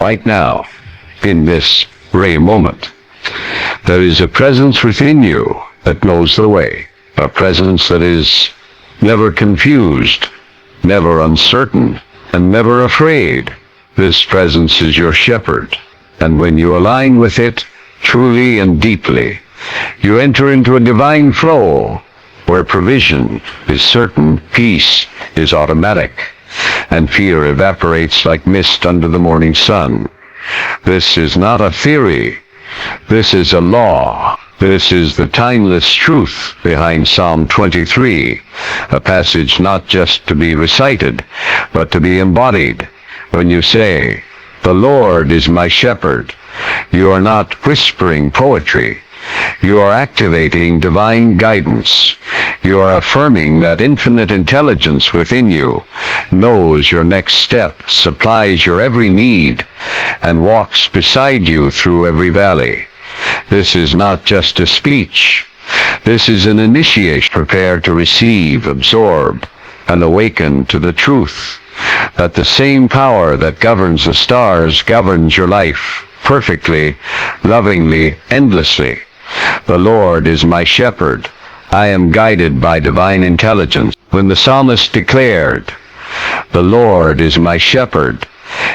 right now, in this very moment. There is a presence within you that knows the way, a presence that is never confused, never uncertain, and never afraid. This presence is your shepherd, and when you align with it truly and deeply, you enter into a divine flow where provision is certain, peace is automatic, and fear evaporates like mist under the morning sun. This is not a theory. This is a law. This is the timeless truth behind Psalm 23, a passage not just to be recited, but to be embodied. When you say, "The Lord is my shepherd," you are not whispering poetry. You are activating divine guidance. You are affirming that infinite intelligence within you knows your next step, supplies your every need, and walks beside you through every valley. This is not just a speech. This is an initiation. Prepare to receive, absorb, and awaken to the truth that the same power that governs the stars governs your life perfectly, lovingly, endlessly. The Lord is my shepherd. I am guided by divine intelligence. When the psalmist declared, "The Lord is my shepherd,"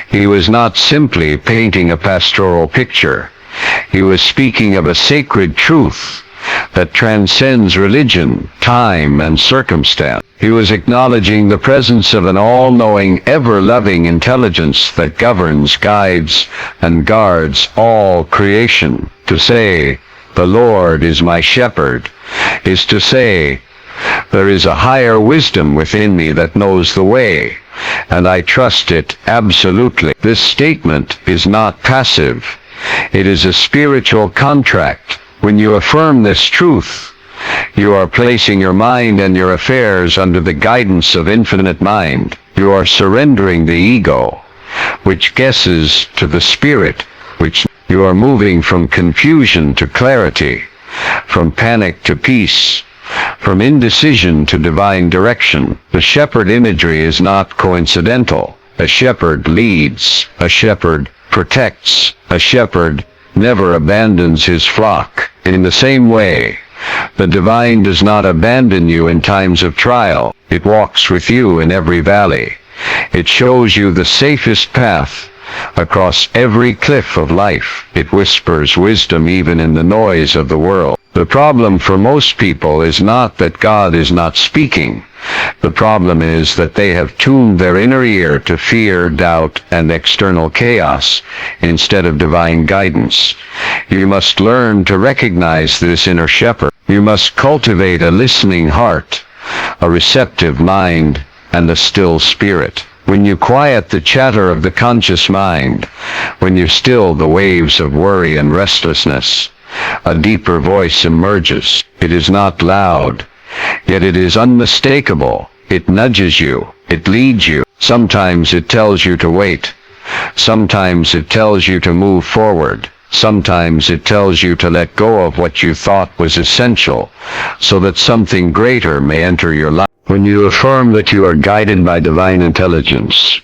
he was not simply painting a pastoral picture. He was speaking of a sacred truth that transcends religion, time, and circumstance. He was acknowledging the presence of an all-knowing, ever-loving intelligence that governs, guides, and guards all creation. To say, "The Lord is my shepherd," is to say, there is a higher wisdom within me that knows the way, and I trust it absolutely. This statement is not passive. It is a spiritual contract. When you affirm this truth, you are placing your mind and your affairs under the guidance of infinite mind. You are surrendering the ego, which guesses, to the spirit, which you are moving from confusion to clarity, from panic to peace, from indecision to divine direction. The shepherd imagery is not coincidental. A shepherd leads, a shepherd protects, a shepherd never abandons his flock. In the same way, the divine does not abandon you in times of trial. It walks with you in every valley. It shows you the safest path across every cliff of life. It whispers wisdom even in the noise of the world. The problem for most people is not that God is not speaking. The problem is that they have tuned their inner ear to fear, doubt, and external chaos instead of divine guidance. You must learn to recognize this inner shepherd. You must cultivate a listening heart, a receptive mind, and a still spirit. When you quiet the chatter of the conscious mind, when you still the waves of worry and restlessness, a deeper voice emerges. It is not loud, yet it is unmistakable. It nudges you. It leads you. Sometimes it tells you to wait. Sometimes it tells you to move forward. Sometimes it tells you to let go of what you thought was essential, so that something greater may enter your life. When you affirm that you are guided by divine intelligence,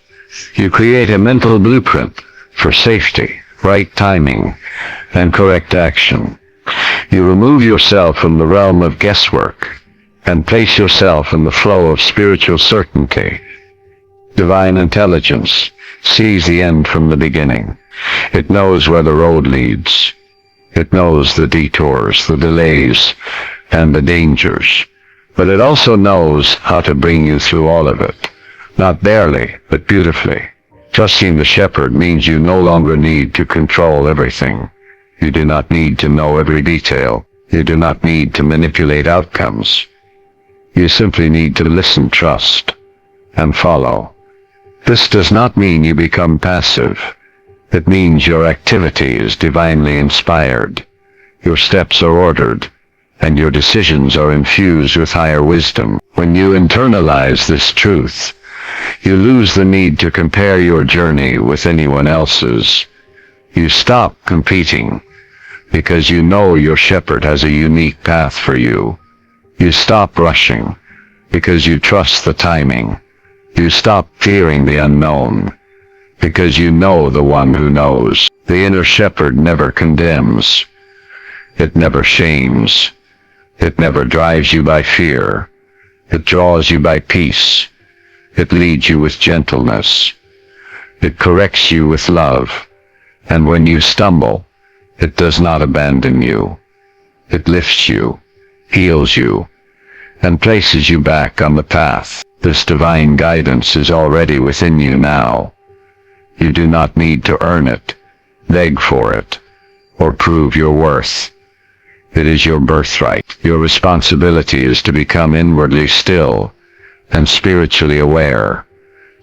you create a mental blueprint for safety, right timing, and correct action. You remove yourself from the realm of guesswork and place yourself in the flow of spiritual certainty. Divine intelligence sees the end from the beginning. It knows where the road leads. It knows the detours, the delays, and the dangers. But it also knows how to bring you through all of it. Not barely, but beautifully. Trusting the shepherd means you no longer need to control everything. You do not need to know every detail. You do not need to manipulate outcomes. You simply need to listen, trust, and follow. This does not mean you become passive. It means your activity is divinely inspired. Your steps are ordered, and your decisions are infused with higher wisdom. When you internalize this truth, you lose the need to compare your journey with anyone else's. You stop competing, because you know your shepherd has a unique path for you. You stop rushing, because you trust the timing. You stop fearing the unknown, because you know the one who knows. The inner shepherd never condemns. It never shames. It never drives you by fear. It draws you by peace. It leads you with gentleness. It corrects you with love. And when you stumble, it does not abandon you. It lifts you, heals you, and places you back on the path. This divine guidance is already within you now. You do not need to earn it, beg for it, or prove your worth. It is your birthright. Your responsibility is to become inwardly still and spiritually aware,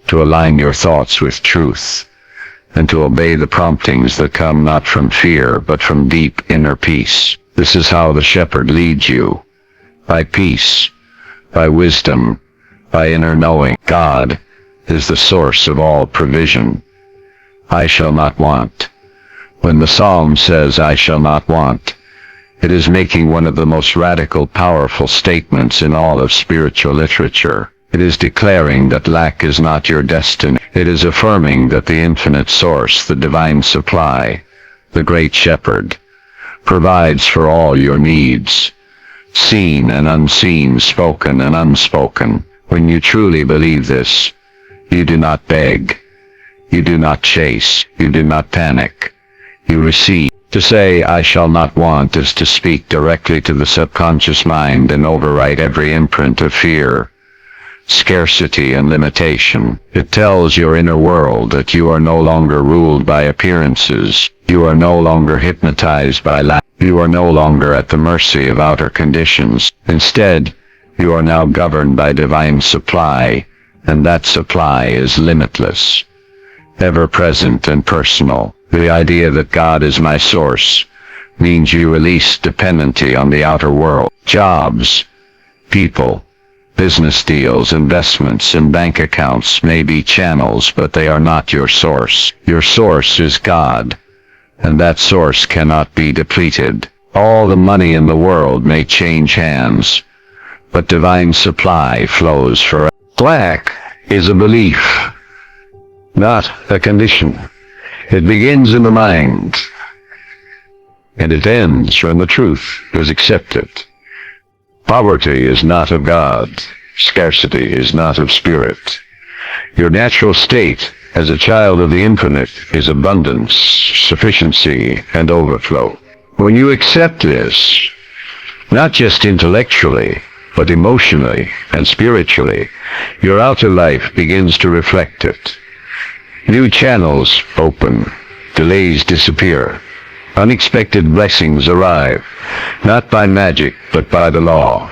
to align your thoughts with truth, and to obey the promptings that come not from fear but from deep inner peace. This is how the shepherd leads you, by peace, by wisdom, by inner knowing. God is the source of all provision. I shall not want. When the psalm says, I shall not want, it is making one of the most radical, powerful statements in all of spiritual literature. It is declaring that lack is not your destiny. It is affirming that the infinite source, the divine supply, the great shepherd, provides for all your needs, seen and unseen, spoken and unspoken. When you truly believe this, you do not beg, you do not chase, you do not panic, you receive. To say, I shall not want, is to speak directly to the subconscious mind and overwrite every imprint of fear, scarcity, and limitation. It tells your inner world that you are no longer ruled by appearances, you are no longer hypnotized by lack, you are no longer at the mercy of outer conditions. Instead, you are now governed by divine supply, and that supply is limitless, ever-present and personal. The idea that God is my source means you release dependency on the outer world. Jobs, people, business deals, investments, and bank accounts may be channels, but they are not your source. Your source is God, and that source cannot be depleted. All the money in the world may change hands, but divine supply flows forever. Lack is a belief, not a condition. It begins in the mind, and it ends when the truth is accepted. Poverty is not of God. Scarcity is not of spirit. Your natural state as a child of the infinite is abundance, sufficiency, and overflow. When you accept this, not just intellectually, but emotionally and spiritually, your outer life begins to reflect it. New channels open, delays disappear, unexpected blessings arrive, not by magic, but by the law.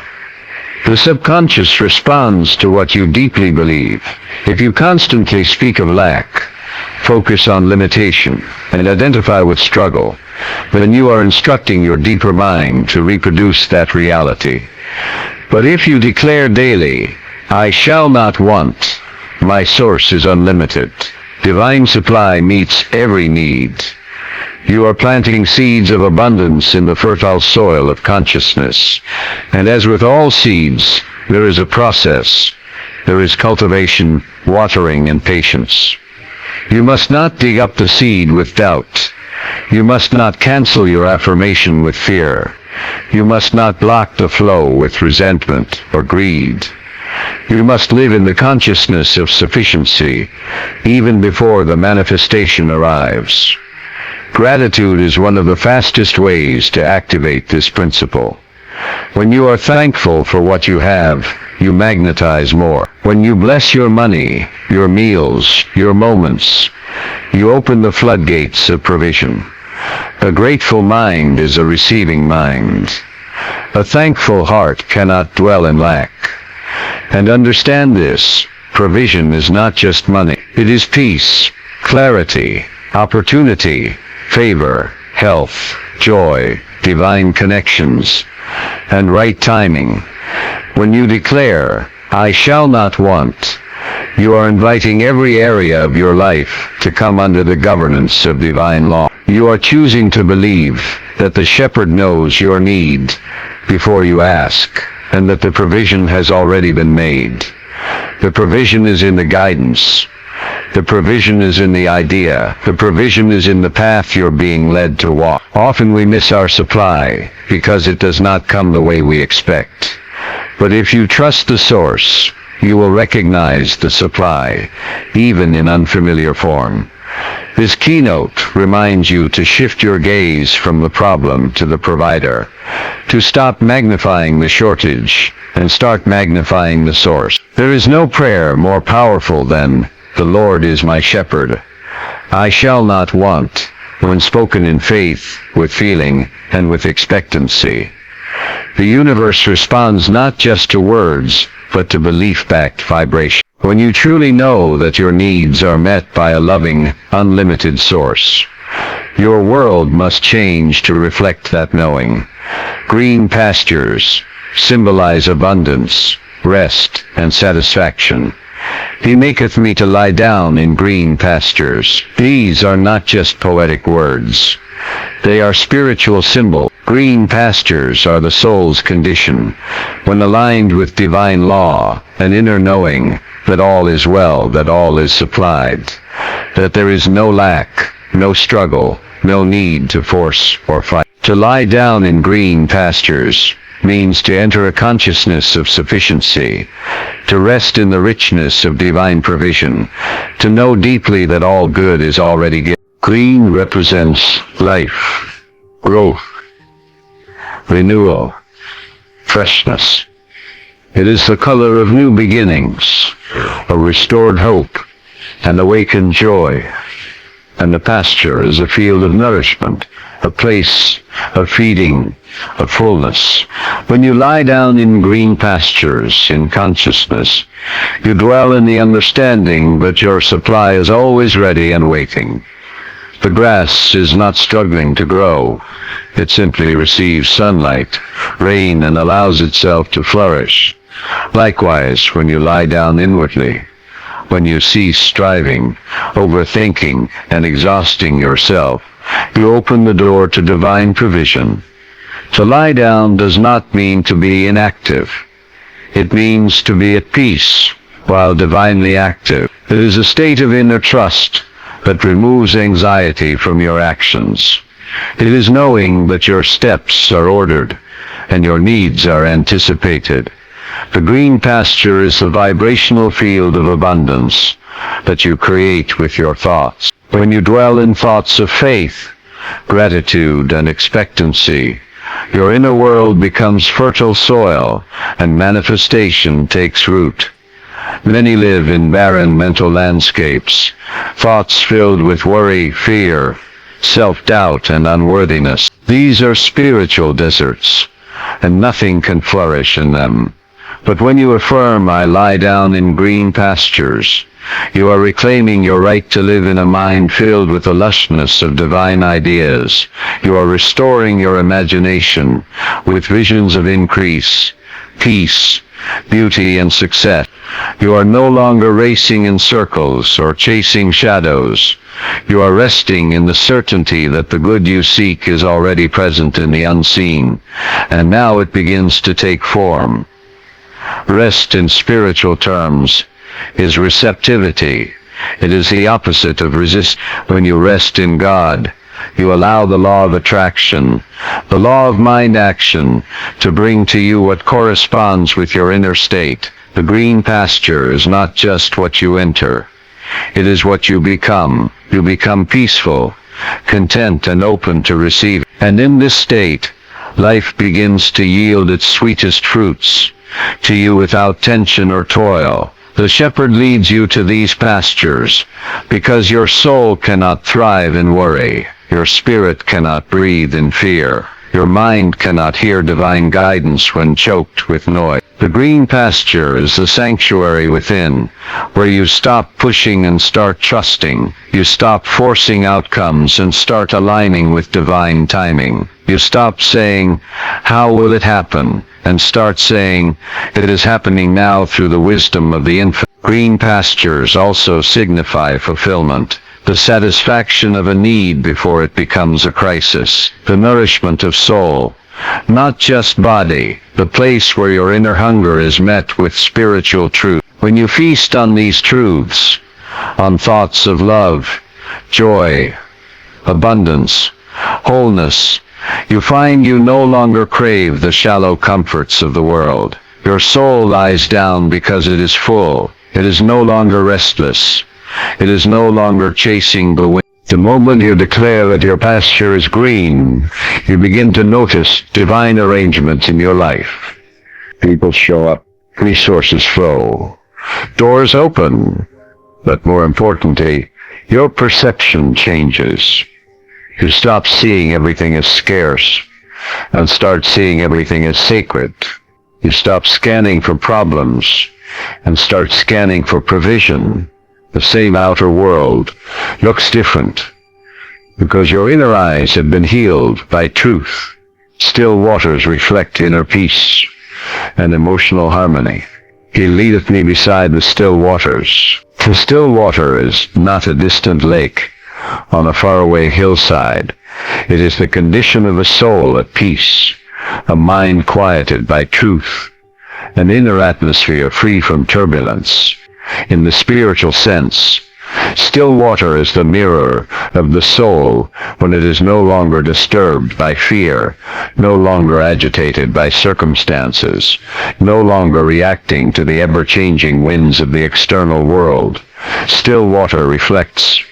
The subconscious responds to what you deeply believe. If you constantly speak of lack, focus on limitation, and identify with struggle, then you are instructing your deeper mind to reproduce that reality. But if you declare daily, I shall not want, my source is unlimited, divine supply meets every need, you are planting seeds of abundance in the fertile soil of consciousness. And as with all seeds, there is a process. There is cultivation, watering, and patience. You must not dig up the seed with doubt. You must not cancel your affirmation with fear. You must not block the flow with resentment or greed. You must live in the consciousness of sufficiency, even before the manifestation arrives. Gratitude is one of the fastest ways to activate this principle. When you are thankful for what you have, you magnetize more. When you bless your money, your meals, your moments, you open the floodgates of provision. A grateful mind is a receiving mind. A thankful heart cannot dwell in lack. And understand this, provision is not just money. It is peace, clarity, opportunity, favor, health, joy, divine connections, and right timing. When you declare, I shall not want, you are inviting every area of your life to come under the governance of divine law. You are choosing to believe that the shepherd knows your need before you ask, and that the provision has already been made. The provision is in the guidance. The provision is in the idea. The provision is in the path you're being led to walk. Often we miss our supply because it does not come the way we expect. But if you trust the source, you will recognize the supply, even in unfamiliar form. This keynote reminds you to shift your gaze from the problem to the provider, to stop magnifying the shortage and start magnifying the source. There is no prayer more powerful than, "The Lord is my shepherd. I shall not want," when spoken in faith, with feeling, and with expectancy. The universe responds not just to words, but to belief-backed vibration. When you truly know that your needs are met by a loving, unlimited source, your world must change to reflect that knowing. Green pastures symbolize abundance, rest, and satisfaction. He maketh me to lie down in green pastures. These are not just poetic words. They are spiritual symbols. Green pastures are the soul's condition, when aligned with divine law, an inner knowing that all is well, that all is supplied, that there is no lack, no struggle, no need to force or fight. To lie down in green pastures means to enter a consciousness of sufficiency, to rest in the richness of divine provision, to know deeply that all good is already given. Green represents life, growth, renewal, freshness. It is the color of new beginnings, a restored hope, and awakened joy. And the pasture is a field of nourishment, a place of feeding, of fullness. When you lie down in green pastures, in consciousness, you dwell in the understanding that your supply is always ready and waiting. The grass is not struggling to grow. It simply receives sunlight, rain, and allows itself to flourish. Likewise, when you lie down inwardly, when you cease striving, overthinking, and exhausting yourself, you open the door to divine provision. To lie down does not mean to be inactive. It means to be at peace, while divinely active. It is a state of inner trust that removes anxiety from your actions. It is knowing that your steps are ordered and your needs are anticipated. The green pasture is the vibrational field of abundance that you create with your thoughts. When you dwell in thoughts of faith, gratitude, and expectancy, your inner world becomes fertile soil and manifestation takes root. Many live in barren mental landscapes, thoughts filled with worry, fear, self-doubt, and unworthiness. These are spiritual deserts, and nothing can flourish in them. But when you affirm, "I lie down in green pastures," you are reclaiming your right to live in a mind filled with the lushness of divine ideas. You are restoring your imagination with visions of increase, peace, beauty, and success. You are no longer racing in circles or chasing shadows. You are resting in the certainty that the good you seek is already present in the unseen, and now it begins to take form. Rest in spiritual terms is receptivity. It is the opposite of resist. When you rest in God, you allow the law of attraction, the law of mind action, to bring to you what corresponds with your inner state. The green pasture is not just what you enter. It is what you become. You become peaceful, content, and open to receive. And in this state, life begins to yield its sweetest fruits to you without tension or toil. The shepherd leads you to these pastures because your soul cannot thrive in worry. Your spirit cannot breathe in fear. Your mind cannot hear divine guidance when choked with noise. The green pasture is the sanctuary within, where you stop pushing and start trusting. You stop forcing outcomes and start aligning with divine timing. You stop saying, "How will it happen?" and start saying, "It is happening now through the wisdom of the infinite." Green pastures also signify fulfillment, the satisfaction of a need before it becomes a crisis, the nourishment of soul, not just body, the place where your inner hunger is met with spiritual truth. When you feast on these truths, on thoughts of love, joy, abundance, wholeness, you find you no longer crave the shallow comforts of the world. Your soul lies down because it is full. It is no longer restless. It is no longer chasing the wind. The moment you declare that your pasture is green, you begin to notice divine arrangements in your life. People show up, resources flow, doors open, but more importantly, your perception changes. You stop seeing everything as scarce and start seeing everything as sacred. You stop scanning for problems and start scanning for provision. The same outer world looks different because your inner eyes have been healed by truth. Still waters reflect inner peace and emotional harmony. He leadeth me beside the still waters. The still water is not a distant lake on a faraway hillside. It is the condition of a soul at peace, a mind quieted by truth, an inner atmosphere free from turbulence. In the spiritual sense, still water is the mirror of the soul when it is no longer disturbed by fear, no longer agitated by circumstances, no longer reacting to the ever-changing winds of the external world. Still water reflects.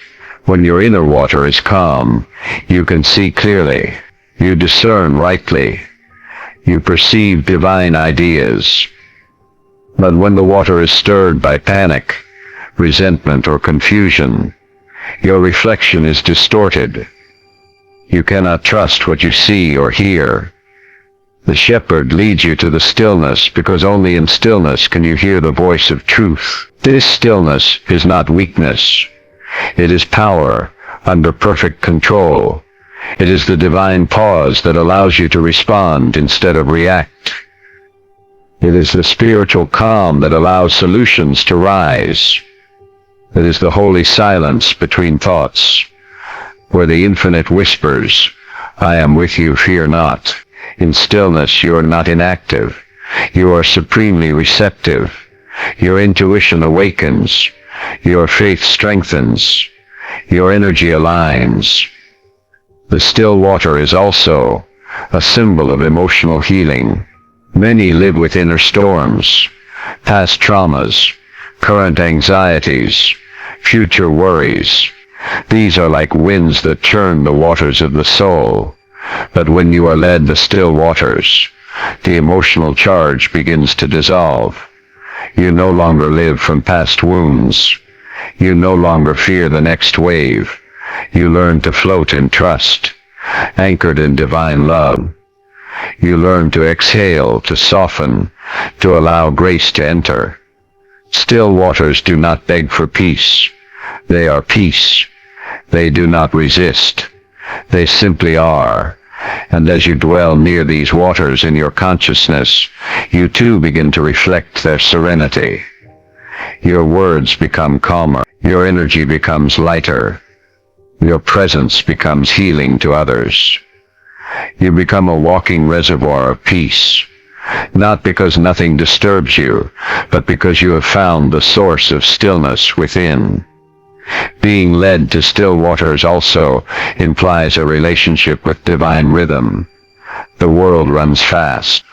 When your inner water is calm, you can see clearly, you discern rightly, you perceive divine ideas. But when the water is stirred by panic, resentment, or confusion, your reflection is distorted. You cannot trust what you see or hear. The shepherd leads you to the stillness because only in stillness can you hear the voice of truth. This stillness is not weakness. It is power under perfect control. It is the divine pause that allows you to respond instead of react. It is the spiritual calm that allows solutions to rise. It is the holy silence between thoughts, where the infinite whispers, I am with you, fear not. In stillness you are not inactive. You are supremely receptive. Your intuition awakens. Your faith strengthens. Your energy aligns. The still water is also a symbol of emotional healing. Many live with inner storms, past traumas, current anxieties, future worries. These are like winds that churn the waters of the soul. But when you are led the still waters, the emotional charge begins to dissolve. You no longer live from past wounds. You no longer fear the next wave. You learn to float in trust, anchored in divine love. You learn to exhale, to soften, to allow grace to enter. Still waters do not beg for peace. They are peace. They do not resist. They simply are. And as you dwell near these waters in your consciousness, you too begin to reflect their serenity. Your words become calmer. Your energy becomes lighter. Your presence becomes healing to others. You become a walking reservoir of peace, not because nothing disturbs you, but because you have found the source of stillness within. Being led to still waters also implies a relationship with divine rhythm. The world runs fast,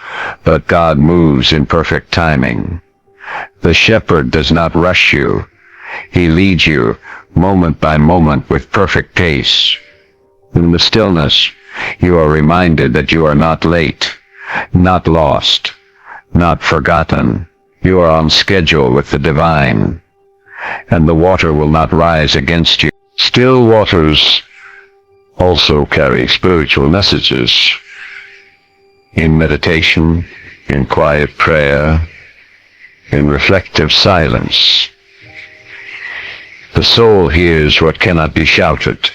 but God moves in perfect timing. The shepherd does not rush you. He leads you moment by moment with perfect pace. In the stillness, you are reminded that you are not late, not lost, not forgotten. You are on schedule with the divine, and the water will not rise against you. Still waters also carry spiritual messages. In meditation, in quiet prayer, in reflective silence, the soul hears what cannot be shouted.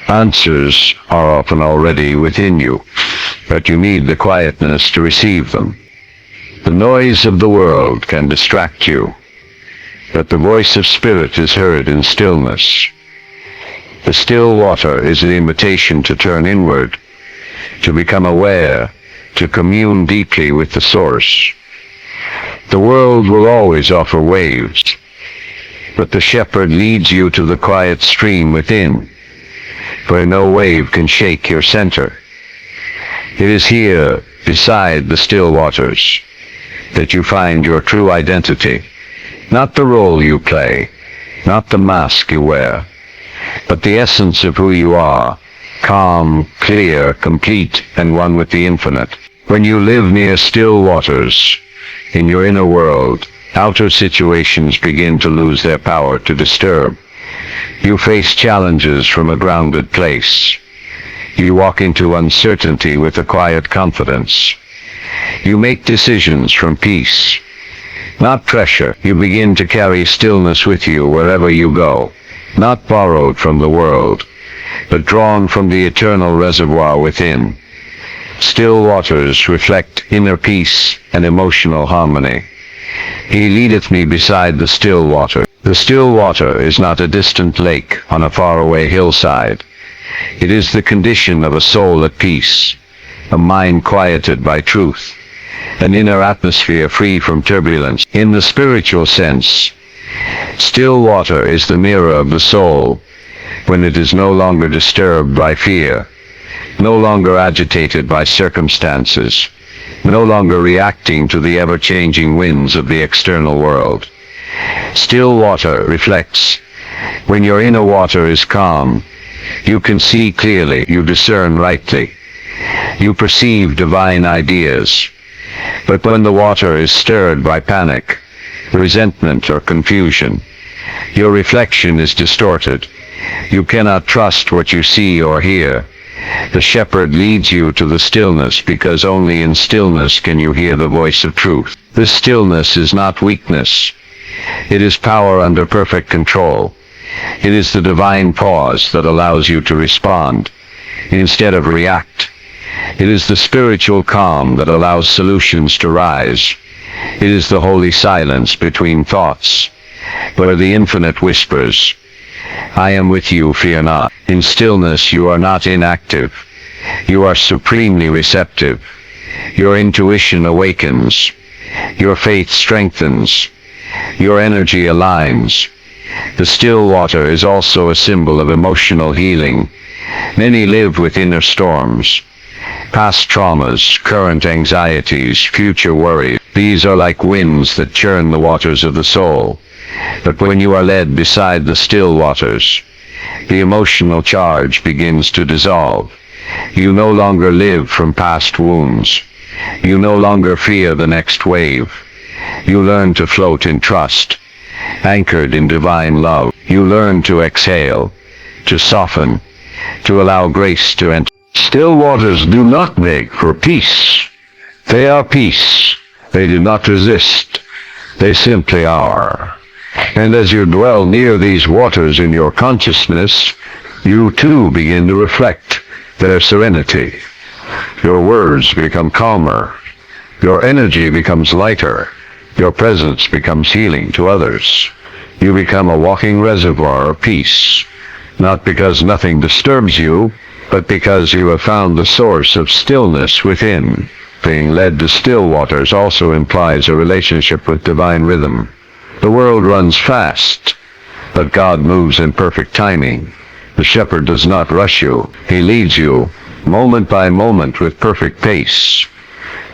Answers are often already within you, but you need the quietness to receive them. The noise of the world can distract you, but the voice of spirit is heard in stillness. The still water is an invitation to turn inward, to become aware, to commune deeply with the source. The world will always offer waves, but the shepherd leads you to the quiet stream within, where no wave can shake your center. It is here, beside the still waters, that you find your true identity. Not the role you play, not the mask you wear, but the essence of who you are, calm, clear, complete, and one with the infinite. When you live near still waters, in your inner world, outer situations begin to lose their power to disturb. You face challenges from a grounded place. You walk into uncertainty with a quiet confidence. You make decisions from peace, not pressure. You begin to carry stillness with you wherever you go, not borrowed from the world, but drawn from the eternal reservoir within. Still waters reflect inner peace and emotional harmony. He leadeth me beside the still water. The still water is not a distant lake on a faraway hillside. It is the condition of a soul at peace, a mind quieted by truth, an inner atmosphere free from turbulence. In the spiritual sense, still water is the mirror of the soul, when it is no longer disturbed by fear, no longer agitated by circumstances, no longer reacting to the ever-changing winds of the external world. Still water reflects. When your inner water is calm, you can see clearly, you discern rightly, you perceive divine ideas. But when the water is stirred by panic, resentment, or confusion, your reflection is distorted. You cannot trust what you see or hear. The shepherd leads you to the stillness because only in stillness can you hear the voice of truth. This stillness is not weakness. It is power under perfect control. It is the divine pause that allows you to respond instead of react. It is the spiritual calm that allows solutions to rise. It is the holy silence between thoughts, where the infinite whispers, I am with you, fear not. In stillness you are not inactive. You are supremely receptive. Your intuition awakens. Your faith strengthens. Your energy aligns. The still water is also a symbol of emotional healing. Many live with inner storms, past traumas, current anxieties, future worries. These are like winds that churn the waters of the soul. But when you are led beside the still waters, the emotional charge begins to dissolve. You no longer live from past wounds. You no longer fear the next wave. You learn to float in trust, anchored in divine love. You learn to exhale, to soften, to allow grace to enter. Still waters do not make for peace. They are peace. They do not resist. They simply are. And as you dwell near these waters in your consciousness, you too begin to reflect their serenity. Your words become calmer. Your energy becomes lighter. Your presence becomes healing to others. You become a walking reservoir of peace, not because nothing disturbs you, but because you have found the source of stillness within. Being led to still waters also implies a relationship with divine rhythm. The world runs fast, but God moves in perfect timing. The shepherd does not rush you. He leads you, moment by moment, with perfect pace.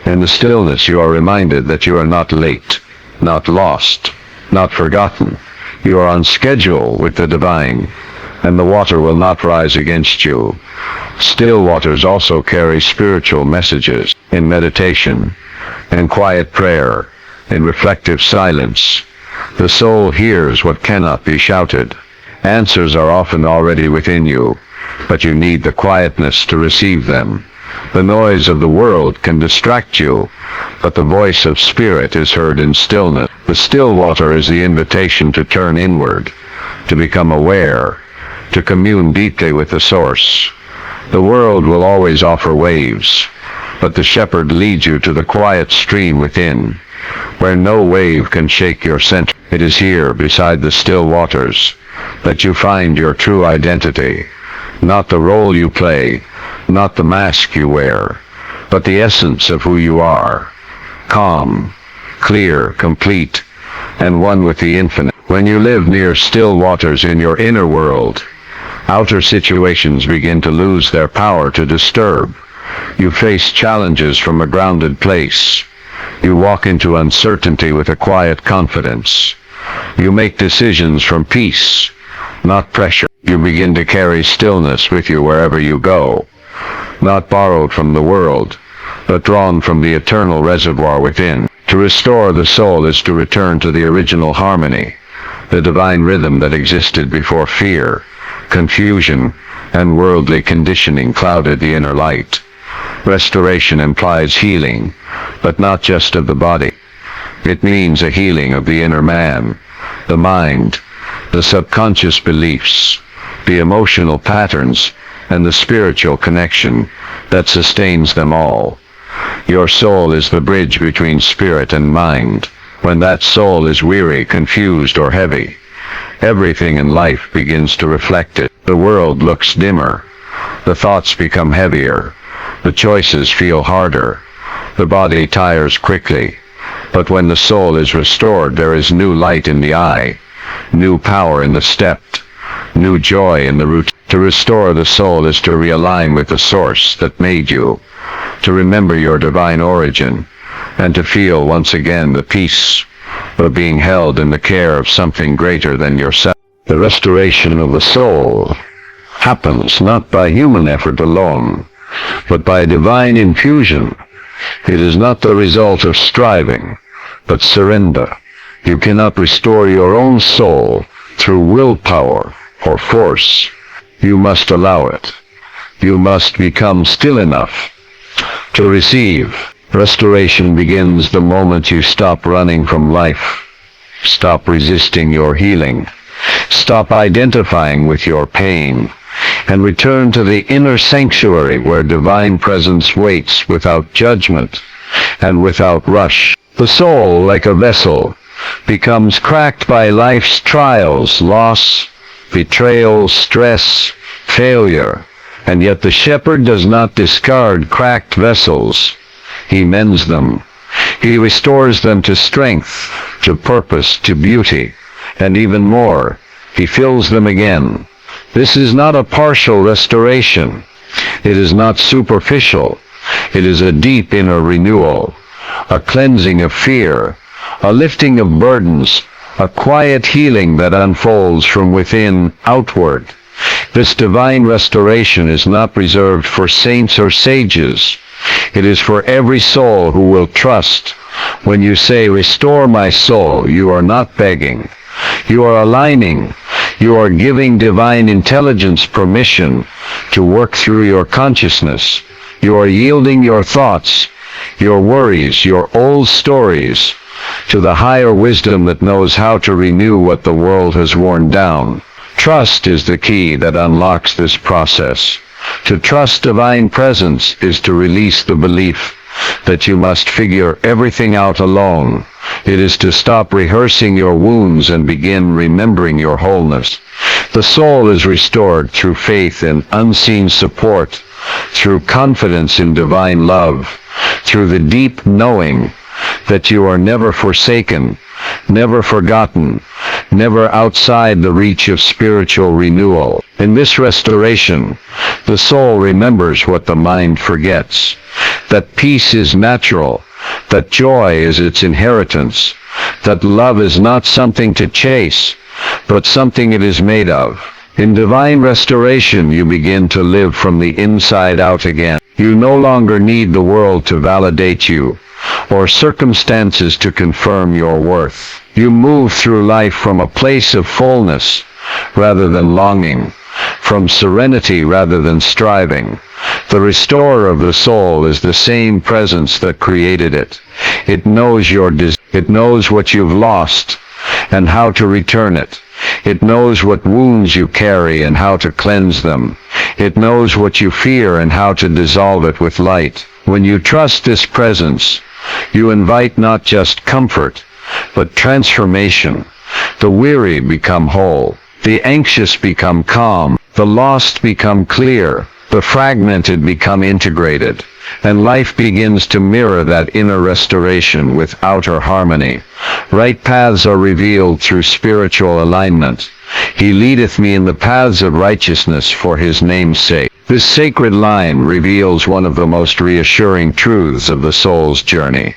In the stillness you are reminded that you are not late, not lost, not forgotten. You are on schedule with the divine, and the water will not rise against you. Still waters also carry spiritual messages. In meditation, in quiet prayer, in reflective silence, the soul hears what cannot be shouted. Answers are often already within you, but you need the quietness to receive them. The noise of the world can distract you, but the voice of spirit is heard in stillness. The still water is the invitation to turn inward, to become aware, to commune deeply with the source. The world will always offer waves, but the shepherd leads you to the quiet stream within, where no wave can shake your center. It is here, beside the still waters, that you find your true identity. Not the role you play, not the mask you wear, but the essence of who you are. Calm, clear, complete, and one with the infinite. When you live near still waters in your inner world, outer situations begin to lose their power to disturb. You face challenges from a grounded place. You walk into uncertainty with a quiet confidence. You make decisions from peace, not pressure. You begin to carry stillness with you wherever you go, not borrowed from the world, but drawn from the eternal reservoir within. To restore the soul is to return to the original harmony, the divine rhythm that existed before fear, confusion, and worldly conditioning clouded the inner light. Restoration implies healing, but not just of the body. It means a healing of the inner man, the mind, the subconscious beliefs, the emotional patterns, and the spiritual connection that sustains them all. Your soul is the bridge between spirit and mind. When that soul is weary, confused, or heavy, everything in life begins to reflect it. The world looks dimmer. The thoughts become heavier. The choices feel harder. The body tires quickly. But when the soul is restored, there is new light in the eye, new power in the step, new joy in the routine. To restore the soul is to realign with the source that made you, to remember your divine origin, and to feel once again the peace of being held in the care of something greater than yourself. The restoration of the soul happens not by human effort alone, but by divine infusion. It is not the result of striving, but surrender. You cannot restore your own soul through willpower or force. You must allow it. You must become still enough to receive. Restoration begins the moment you stop running from life. Stop resisting your healing. Stop identifying with your pain, and return to the inner sanctuary where divine presence waits without judgment and without rush. The soul, like a vessel, becomes cracked by life's trials, loss, betrayal, stress, failure, and yet the shepherd does not discard cracked vessels. He mends them. He restores them to strength, to purpose, to beauty, and even more, he fills them again. This is not a partial restoration. It is not superficial. It is a deep inner renewal, a cleansing of fear, a lifting of burdens, a quiet healing that unfolds from within outward. This divine restoration is not reserved for saints or sages. It is for every soul who will trust. When you say, "Restore my soul," you are not begging. You are aligning. You are giving divine intelligence permission to work through your consciousness. You are yielding your thoughts, your worries, your old stories, to the higher wisdom that knows how to renew what the world has worn down. Trust is the key that unlocks this process. To trust divine presence is to release the belief that you must figure everything out alone. It is to stop rehearsing your wounds and begin remembering your wholeness. The soul is restored through faith in unseen support, through confidence in divine love, through the deep knowing that you are never forsaken, never forgotten, never outside the reach of spiritual renewal. In this restoration, the soul remembers what the mind forgets, that peace is natural, that joy is its inheritance, that love is not something to chase, but something it is made of. In divine restoration, you begin to live from the inside out again. You no longer need the world to validate you, or circumstances to confirm your worth. You move through life from a place of fullness rather than longing, from serenity rather than striving. The restorer of the soul is the same presence that created it. It knows it knows what you've lost and how to return it. It knows what wounds you carry and how to cleanse them. It knows what you fear and how to dissolve it with light. When you trust this presence, you invite not just comfort, but transformation. The weary become whole. The anxious become calm. The lost become clear, the fragmented become integrated, and life begins to mirror that inner restoration with outer harmony. Right paths are revealed through spiritual alignment. He leadeth me in the paths of righteousness for his name's sake. This sacred line reveals one of the most reassuring truths of the soul's journey.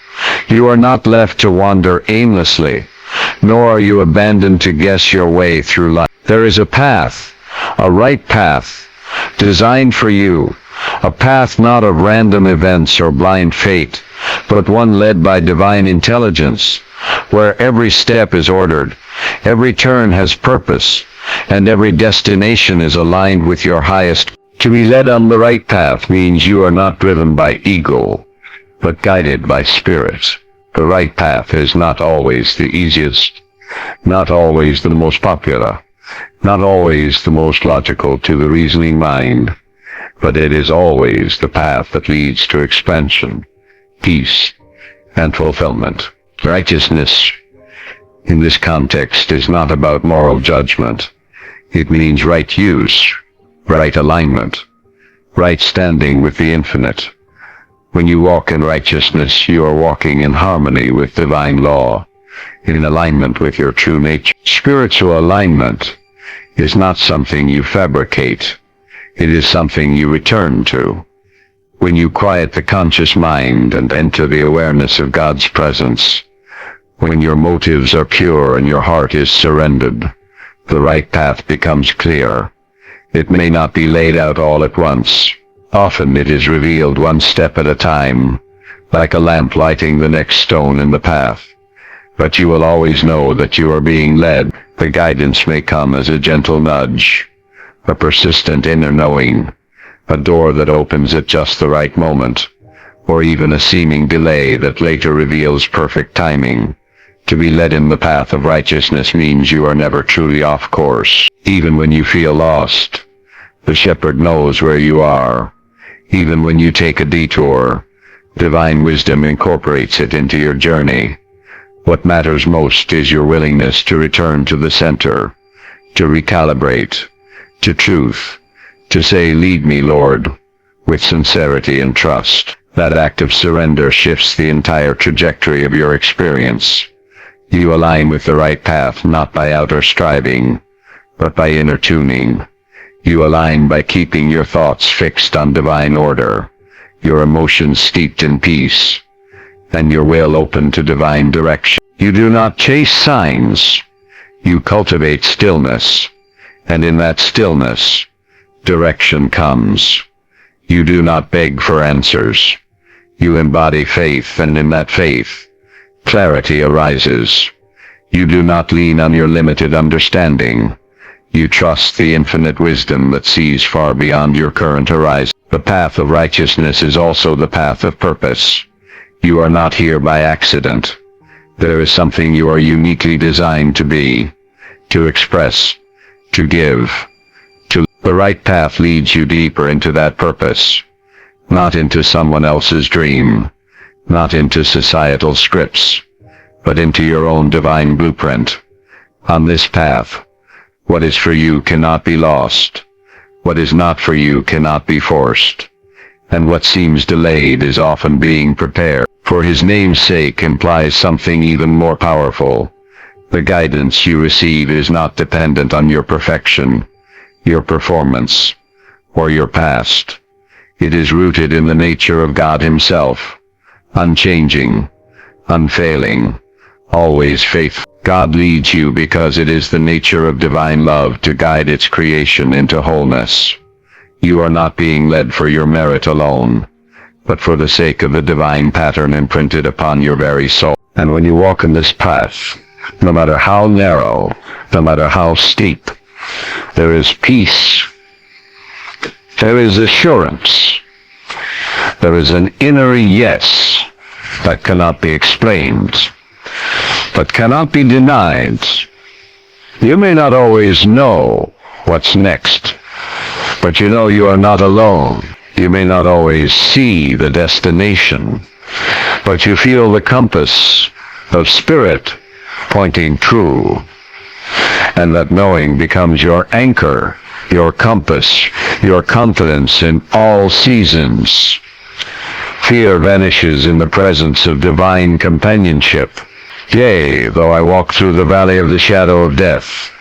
You are not left to wander aimlessly, nor are you abandoned to guess your way through life. There is a path, a right path, designed for you, a path not of random events or blind fate, but one led by divine intelligence, where every step is ordered, every turn has purpose, and every destination is aligned with your highest. To be led on the right path means you are not driven by ego, but guided by spirit. The right path is not always the easiest, not always the most popular, not always the most logical to the reasoning mind, but it is always the path that leads to expansion, peace, and fulfillment. Righteousness, in this context, is not about moral judgment. It means right use, right alignment, right standing with the infinite. When you walk in righteousness, you are walking in harmony with divine law, in alignment with your true nature. Spiritual alignment is not something you fabricate. It is something you return to. When you quiet the conscious mind and enter the awareness of God's presence, when your motives are pure and your heart is surrendered, the right path becomes clear. It may not be laid out all at once. Often it is revealed one step at a time, like a lamp lighting the next stone in the path. But you will always know that you are being led. The guidance may come as a gentle nudge, a persistent inner knowing, a door that opens at just the right moment, or even a seeming delay that later reveals perfect timing. To be led in the path of righteousness means you are never truly off course. Even when you feel lost, the shepherd knows where you are. Even when you take a detour, divine wisdom incorporates it into your journey. What matters most is your willingness to return to the center, to recalibrate, to truth, to say, "Lead me, Lord," with sincerity and trust. That act of surrender shifts the entire trajectory of your experience. You align with the right path not by outer striving, but by inner tuning. You align by keeping your thoughts fixed on divine order, your emotions steeped in peace, and your will open to divine direction. You do not chase signs. You cultivate stillness, and in that stillness, direction comes. You do not beg for answers. You embody faith, and in that faith, clarity arises. You do not lean on your limited understanding. You trust the infinite wisdom that sees far beyond your current horizon. The path of righteousness is also the path of purpose. You are not here by accident. There is something you are uniquely designed to be, to express, to give, to. The right path leads you deeper into that purpose, not into someone else's dream, not into societal scripts, but into your own divine blueprint. On this path, what is for you cannot be lost. What is not for you cannot be forced. And what seems delayed is often being prepared. For his name's sake implies something even more powerful. The guidance you receive is not dependent on your perfection, your performance, or your past. It is rooted in the nature of God himself, unchanging, unfailing, always faithful. God leads you because it is the nature of divine love to guide its creation into wholeness. You are not being led for your merit alone, but for the sake of the divine pattern imprinted upon your very soul. And when you walk in this path, no matter how narrow, no matter how steep, there is peace, there is assurance, there is an inner yes that cannot be explained, but cannot be denied. You may not always know what's next, but you know you are not alone. You may not always see the destination, but you feel the compass of spirit pointing true, and that knowing becomes your anchor your compass, your confidence in all seasons. Fear vanishes in the presence of divine companionship. Yea, though I walk through the valley of the shadow of death,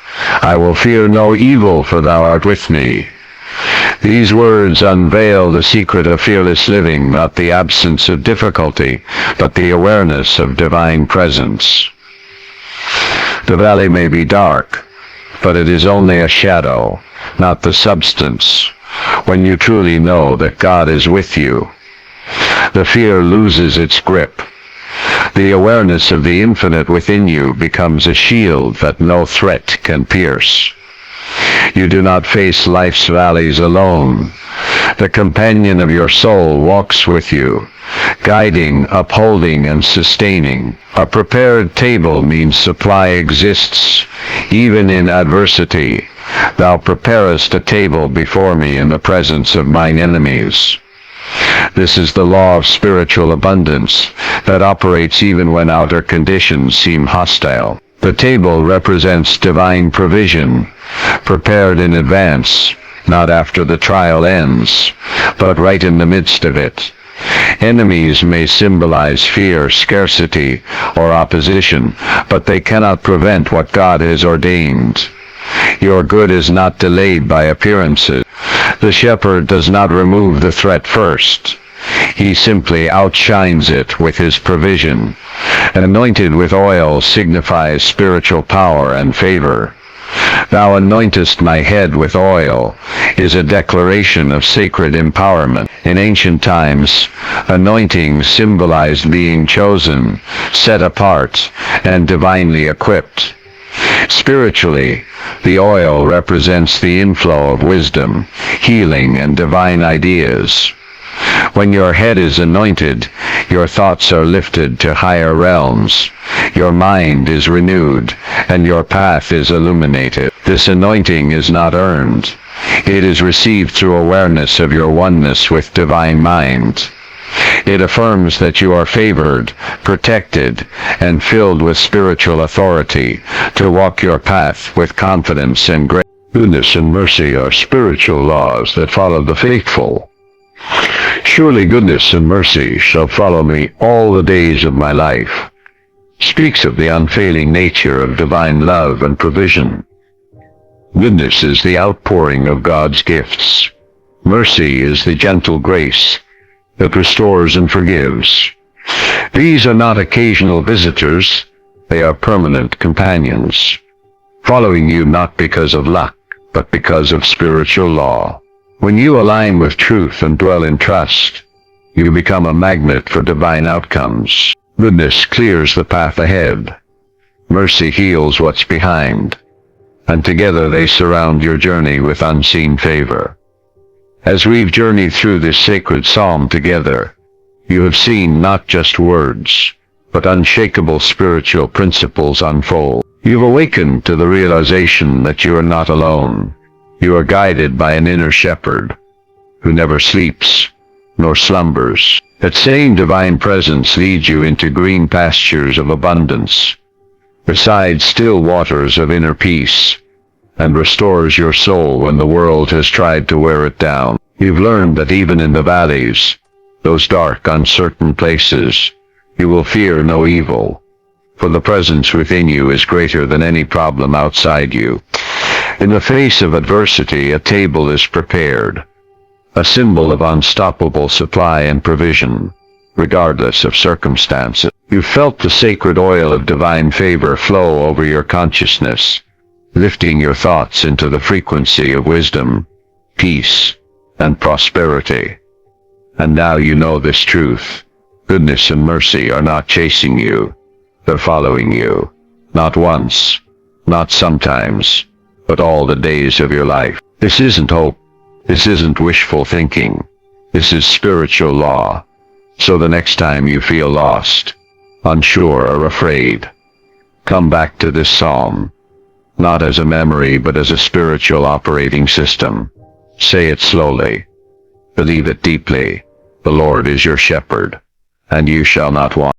I will fear no evil, for thou art with me. These words unveil the secret of fearless living, not the absence of difficulty, but the awareness of divine presence. The valley may be dark, but it is only a shadow, not the substance. When you truly know that God is with you, the fear loses its grip. The awareness of the infinite within you becomes a shield that no threat can pierce. You do not face life's valleys alone. The companion of your soul walks with you, guiding, upholding, and sustaining. A prepared table means supply exists, even in adversity. Thou preparest a table before me in the presence of mine enemies. This is the law of spiritual abundance that operates even when outer conditions seem hostile. The table represents divine provision, prepared in advance, not after the trial ends, but right in the midst of it. Enemies may symbolize fear, scarcity, or opposition, but they cannot prevent what God has ordained. Your good is not delayed by appearances. The shepherd does not remove the threat first. He simply outshines it with his provision. Anointed with oil signifies spiritual power and favor. Thou anointest my head with oil is a declaration of sacred empowerment. In ancient times, anointing symbolized being chosen, set apart, and divinely equipped. Spiritually, the oil represents the inflow of wisdom, healing, and divine ideas. When your head is anointed, your thoughts are lifted to higher realms, your mind is renewed, and your path is illuminated. This anointing is not earned. It is received through awareness of your oneness with divine mind. It affirms that you are favored, protected, and filled with spiritual authority to walk your path with confidence and grace. Goodness and mercy are spiritual laws that follow the faithful. Surely goodness and mercy shall follow me all the days of my life. Speaks of the unfailing nature of divine love and provision. Goodness is the outpouring of God's gifts. Mercy is the gentle grace that restores and forgives. These are not occasional visitors, they are permanent companions, following you not because of luck, but because of spiritual law. When you align with truth and dwell in trust, you become a magnet for divine outcomes. Goodness clears the path ahead. Mercy heals what's behind. And together they surround your journey with unseen favor. As we've journeyed through this sacred psalm together, you have seen not just words, but unshakable spiritual principles unfold. You've awakened to the realization that you are not alone. You are guided by an inner shepherd who never sleeps nor slumbers. That same divine presence leads you into green pastures of abundance, beside still waters of inner peace, and restores your soul when the world has tried to wear it down. You've learned that even in the valleys, those dark, uncertain places, you will fear no evil, for the presence within you is greater than any problem outside you. In the face of adversity, a table is prepared, a symbol of unstoppable supply and provision, regardless of circumstances. You've felt the sacred oil of divine favor flow over your consciousness, lifting your thoughts into the frequency of wisdom, peace, and prosperity. And now you know this truth. Goodness and mercy are not chasing you. They're following you. Not once, not sometimes, but all the days of your life. This isn't hope. This isn't wishful thinking. This is spiritual law. So the next time you feel lost, unsure, or afraid, come back to this psalm, not as a memory but as a spiritual operating system. Say it slowly. Believe it deeply. The Lord is your shepherd, and you shall not want.